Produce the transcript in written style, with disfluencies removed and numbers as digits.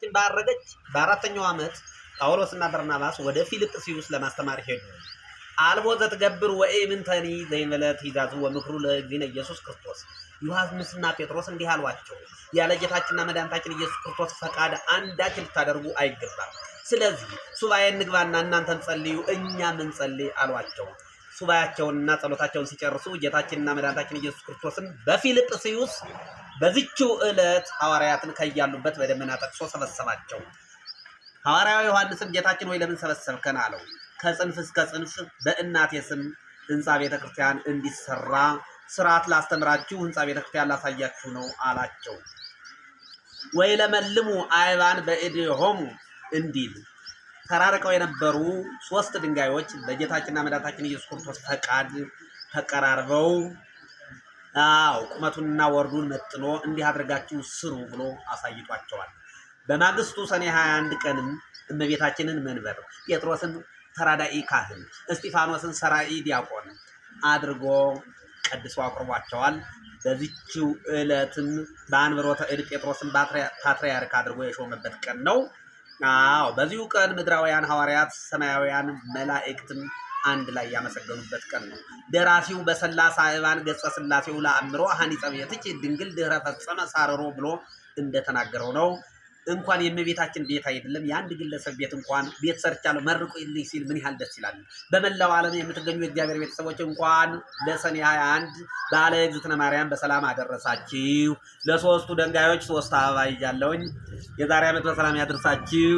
ባረገች በአራተኛው ዓመት ጳውሎስና በርናባስ ወደ ፊልጵስዩስ ለማስተማር ሄዱ። አልቦ ዘትገብር ወኢምንተኒ ዘይመለ ትእዛዙ ወምክሩ ለእግዚእነ ኢየሱስ ክርስቶስ። ዮሐንስና ጴጥሮስ እንዲህ አሏቸው፣ ያለ ጌታችንና መድኃኒታችን ኢየሱስ ክርስቶስ ፈቃድ አንዳች ልታደርጉ አይገባም። ስለዚህ ሱባኤ እንግባና እናንተም ጸልዩ፣ እኛም እንጸልይ አሏቸው። ሱባኤያቸውንና ጸሎታቸውን ሲጨርሱ ጌታችንና መድኃኒታችን ኢየሱስ ክርስቶስን በፊልጵስዩስ በዚችው ዕለት ሐዋርያትን ከያሉበት በደመና ጠቅሶ ሰበሰባቸው። ሐዋርያው ዮሐንስም ጌታችን ወይ ለምን ሰበሰብከን አለው። ከጽንፍ እስከ ጽንፍ በእናቴ ስም ሕንፃ ቤተክርስቲያን እንዲሰራ ስርዓት ላስተምራችሁ፣ ሕንፃ ቤተክርስቲያን ላሳያችሁ ነው አላቸው። ወይ ለመልሙ አይባን በእዴሆሙ እንዲል ተራርቀው የነበሩ 3 ድንጋዮች በጌታችንና መድኃኒታችን ኢየሱስ ክርስቶስ ፈቃድ ተቀራርበው ቁመቱንና ወርዱን መጥኖ እንዲህ አድርጋችሁ ስሩ ብሎ አሳይቷቸዋል። በማግስቱ ሰኔ 21 ቀንም እመቤታችንን መንበር፣ ጴጥሮስን ተራዳኢ ካህን፣ እስጢፋኖስን ሰራኢ ዲያቆን አድርጎ ቀድሶ አቅርቧቸዋል። በዚችው ዕለትም በአንብሮተ እድ ጴጥሮስን ፓትርያርክ አድርጎ የሾመበት ቀን ነው። በዚሁ ቀን ምድራውያን ሐዋርያት ሰማያውያን መላእክትም አንድ ላይ ያመሰገኑበት ቀን ነው። ደራሲው በሰላሳ እባን ገጸ ሥላሴው ለአእምሮ ሐኒጸ ቤትኪ ድንግል ድህረ ፈጸመ ሳረሮ ብሎ እንደተናገረው ነው። እንኳን የእመቤታችን ቤት አይደለም የአንድ ግለሰብ ቤት እንኳን ቤት ሰርቻለሁ መርቁ ይልኝ ሲል ምን ያህል ደስ ይላል። በመላው ዓለም የምትገኙ የእግዚአብሔር ቤተሰቦች እንኳን ለሰኔ 21 በዓለ እግዝእትነ ማርያም በሰላም አደረሳችሁ። ለሶስቱ ደንጋዮች 3 አበባ ይዣለሁኝ። የዛሬ ዓመት በሰላም ያደርሳችሁ።